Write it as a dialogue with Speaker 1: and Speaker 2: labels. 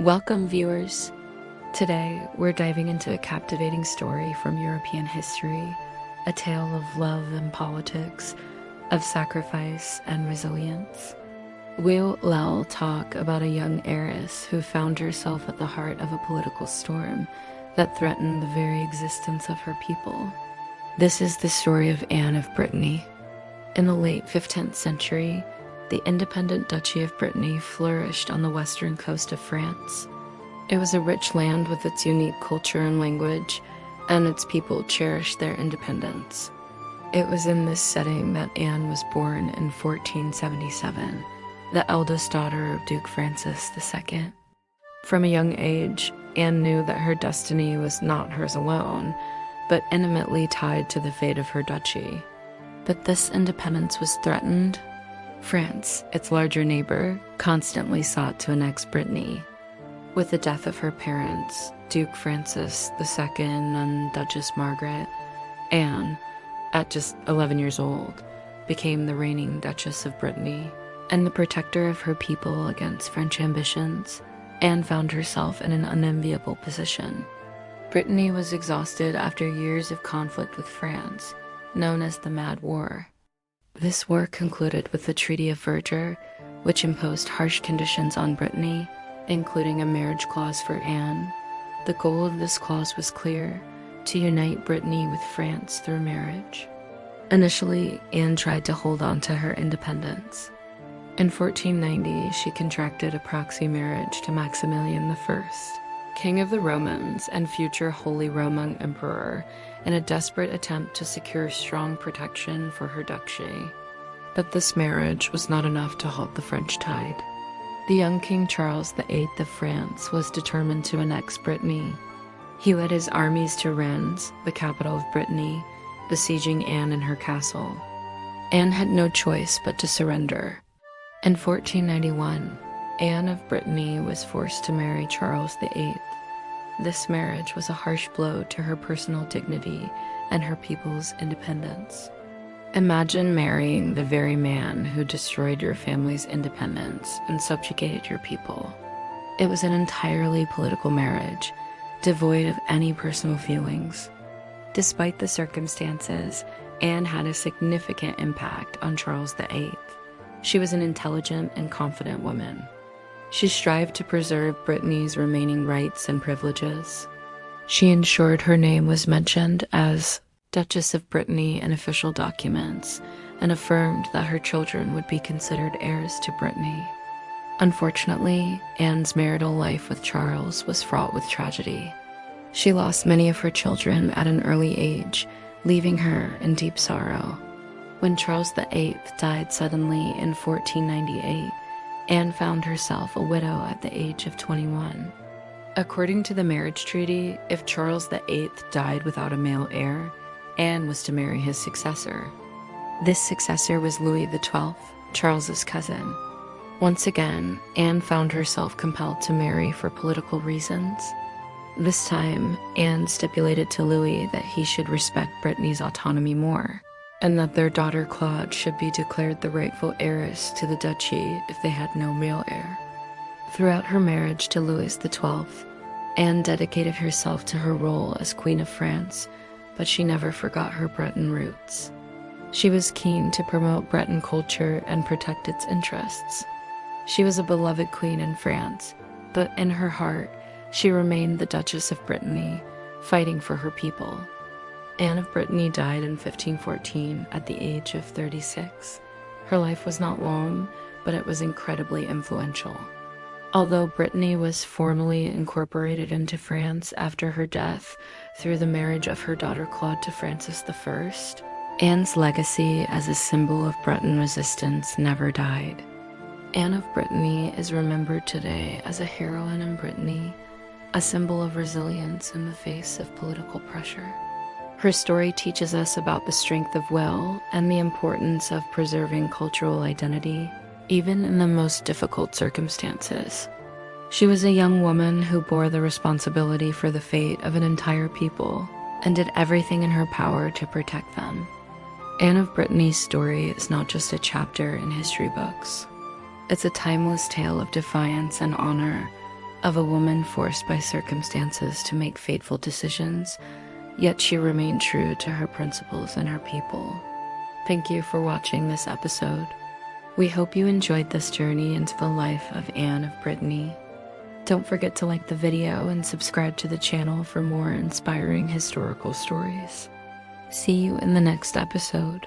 Speaker 1: Welcome, viewers. Today, we're diving into a captivating story from European history, a tale of love and politics, of sacrifice and resilience. We'll talk about a young heiress who found herself at the heart of a political storm that threatened the very existence of her people. This is the story of Anne of Brittany. In the late 15th century, the independent Duchy of Brittany flourished on the western coast of France. It was a rich land with its unique culture and language, and its people cherished their independence. It was in this setting that Anne was born in 1477, the eldest daughter of Duke Francis II. From a young age, Anne knew that her destiny was not hers alone, but intimately tied to the fate of her duchy. But this independence was threatened. France, its larger neighbor, constantly sought to annex Brittany. With the death of her parents, Duke Francis II and Duchess Margaret, Anne, at just 11 years old, became the reigning Duchess of Brittany and the protector of her people against French ambitions. Anne found herself in an unenviable position. Brittany was exhausted after years of conflict with France, known as the Mad War. This war concluded with the Treaty of Verger, which imposed harsh conditions on Brittany, including a marriage clause for Anne. The goal of this clause was clear: to unite Brittany with France through marriage. Initially, Anne tried to hold on to her independence. In 1490, she contracted a proxy marriage to Maximilian I, King of the Romans and future Holy Roman Emperor, in a desperate attempt to secure strong protection for her duchy. But this marriage was not enough to halt the French tide. The young King Charles VIII of France was determined to annex Brittany. He led his armies to Rennes, the capital of Brittany, besieging Anne in her castle. Anne had no choice but to surrender. In 1491, Anne of Brittany was forced to marry Charles VIII. This marriage was a harsh blow to her personal dignity and her people's independence. Imagine marrying the very man who destroyed your family's independence and subjugated your people. It was an entirely political marriage, devoid of any personal feelings. Despite the circumstances, Anne had a significant impact on Charles VIII. She was an intelligent and confident woman. She strived to preserve Brittany's remaining rights and privileges. She ensured her name was mentioned as Duchess of Brittany in official documents, and affirmed that her children would be considered heirs to Brittany. Unfortunately, Anne's marital life with Charles was fraught with tragedy. She lost many of her children at an early age, leaving her in deep sorrow. When Charles VIII died suddenly in 1498, Anne found herself a widow at the age of 21. According to the marriage treaty, if Charles VIII died without a male heir, Anne was to marry his successor. This successor was Louis XII, Charles's cousin. Once again, Anne found herself compelled to marry for political reasons. This time, Anne stipulated to Louis that he should respect Brittany's autonomy more, and that their daughter Claude should be declared the rightful heiress to the duchy if they had no male heir. Throughout her marriage to Louis XII, Anne dedicated herself to her role as Queen of France, but she never forgot her Breton roots. She was keen to promote Breton culture and protect its interests. She was a beloved queen in France, but in her heart, she remained the Duchess of Brittany, fighting for her people. Anne of Brittany died in 1514 at the age of 36. Her life was not long, but it was incredibly influential. Although Brittany was formally incorporated into France after her death through the marriage of her daughter Claude to Francis I, Anne's legacy as a symbol of Breton resistance never died. Anne of Brittany is remembered today as a heroine in Brittany, a symbol of resilience in the face of political pressure. Her story teaches us about the strength of will and the importance of preserving cultural identity, even in the most difficult circumstances. She was a young woman who bore the responsibility for the fate of an entire people and did everything in her power to protect them. Anne of Brittany's story is not just a chapter in history books. It's a timeless tale of defiance and honor, of a woman forced by circumstances to make fateful decisions, yet she remained true to her principles and her people. Thank you for watching this episode. We hope you enjoyed this journey into the life of Anne of Brittany. Don't forget to like the video and subscribe to the channel for more inspiring historical stories. See you in the next episode.